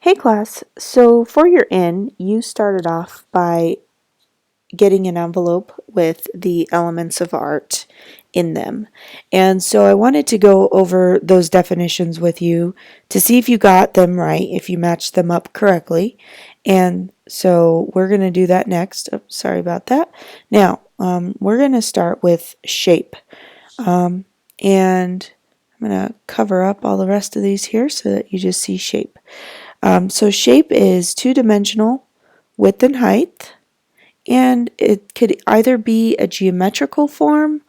Hey class, so for your in, you started off by getting an envelope with the elements of art in them. And so I wanted to go over those definitions with you to see if you got them right, if you matched them up correctly. And so we're going to do that next. Oh, sorry about that. Now, we're going to start with shape. And I'm going to cover up all the rest of these here so that you just see shape. So shape is two-dimensional width and height, and it could either be a geometrical form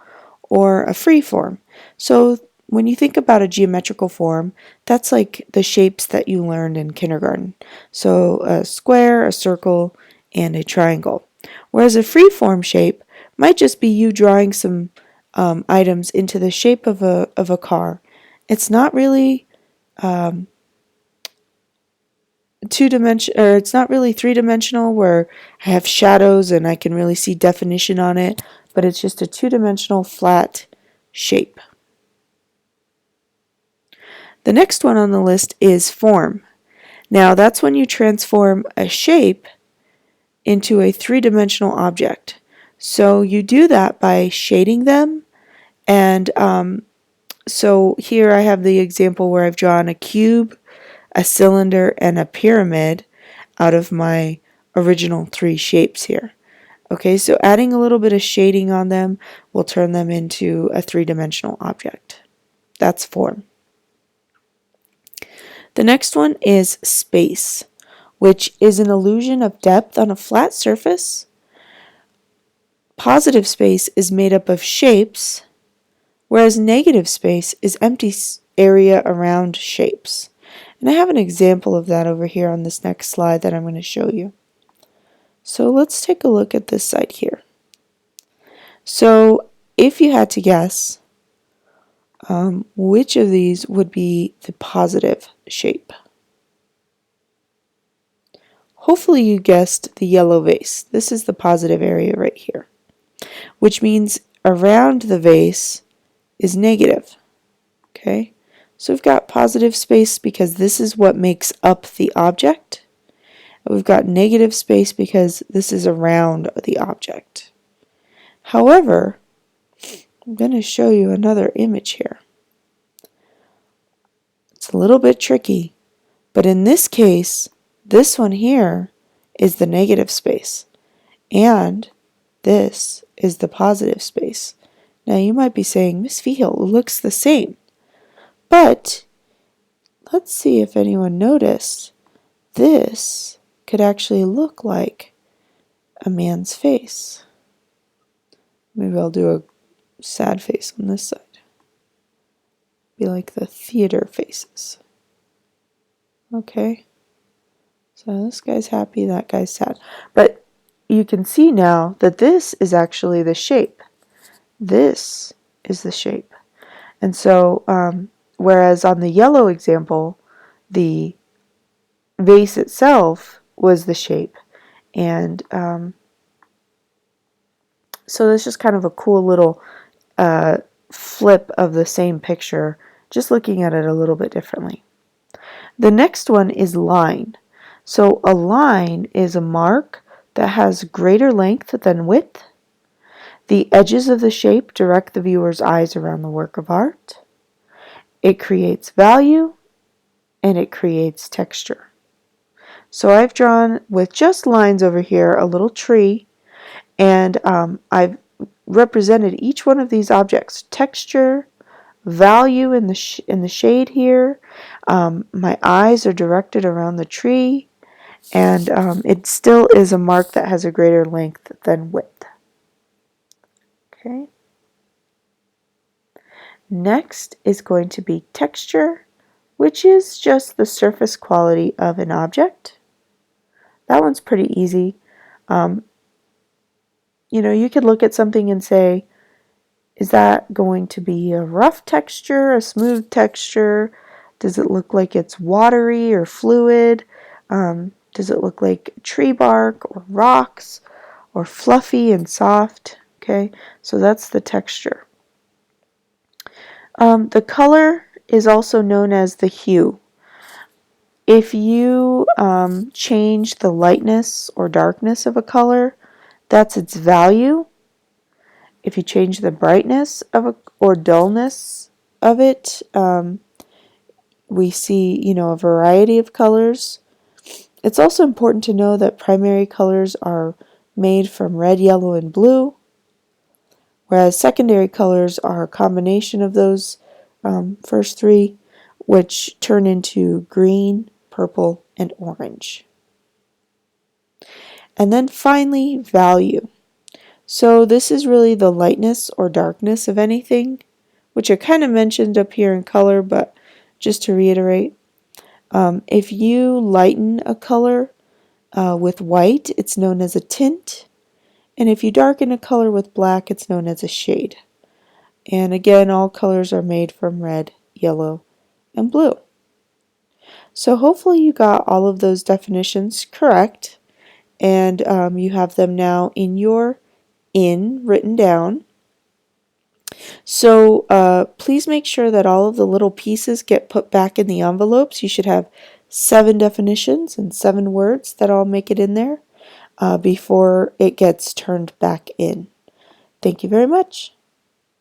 or a free form. So when you think about a geometrical form, that's like the shapes that you learned in kindergarten. So a square, a circle, and a triangle. Whereas a free form shape might just be you drawing some items into the shape of a car. It's not really it's not really three-dimensional where I have shadows and I can really see definition on it, but it's just a two-dimensional flat shape. The next one on the list is form. Now that's when you transform a shape into a three-dimensional object. So you do that by shading them, and so here I have the example where I've drawn a cube, a cylinder, and a pyramid out of my original three shapes here. Okay, so adding a little bit of shading on them will turn them into a three-dimensional object. That's form. The next one is space, which is an illusion of depth on a flat surface. Positive space is made up of shapes, whereas negative space is empty area around shapes. And I have an example of that over here on this next slide that I'm going to show you. So let's take a look at this side here. So if you had to guess, which of these would be the positive shape? Hopefully you guessed the yellow vase. This is the positive area right here, which means around the vase is negative. Okay, so we've got positive space because this is what makes up the object. We've got negative space because this is around the object. However, I'm going to show you another image here. It's a little bit tricky, but in this case, this one here is the negative space, and this is the positive space. Now you might be saying, Miss Feehil, it looks the same. But let's see if anyone noticed. This could actually look like a man's face. Maybe I'll do a sad face on this side. Be like the theater faces. Okay. So this guy's happy, that guy's sad. But you can see now that this is actually the shape. This is the shape. And so, whereas on the yellow example, the vase itself was the shape. And so this is kind of a cool little flip of the same picture, just looking at it a little bit differently. The next one is line. So a line is a mark that has greater length than width. The edges of the shape direct the viewer's eyes around the work of art. It creates value, and it creates texture. So I've drawn with just lines over here a little tree, and I've represented each one of these objects. Texture, value in the shade here. My eyes are directed around the tree, and it still is a mark that has a greater length than width. Okay. Next is going to be texture, which is just the surface quality of an object. That one's pretty easy. You could look at something and say, is that going to be a rough texture, a smooth texture? Does it look like it's watery or fluid? Does it look like tree bark or rocks or fluffy and soft? Okay, so that's the texture. The color is also known as the hue. If you change the lightness or darkness of a color, that's its value. If you change the brightness of or dullness of it, we see, a variety of colors. It's also important to know that primary colors are made from red, yellow, and blue, whereas secondary colors are a combination of those first three, which turn into green, purple, and orange. And then finally, value. So this is really the lightness or darkness of anything, which I kind of mentioned up here in color, but just to reiterate, if you lighten a color with white, it's known as a tint. And if you darken a color with black, it's known as a shade. And again, all colors are made from red, yellow, and blue. So hopefully you got all of those definitions correct, and you have them now in your written down. So please make sure that all of the little pieces get put back in the envelopes. You should have 7 definitions and 7 words that all make it in there before it gets turned back in. Thank you very much.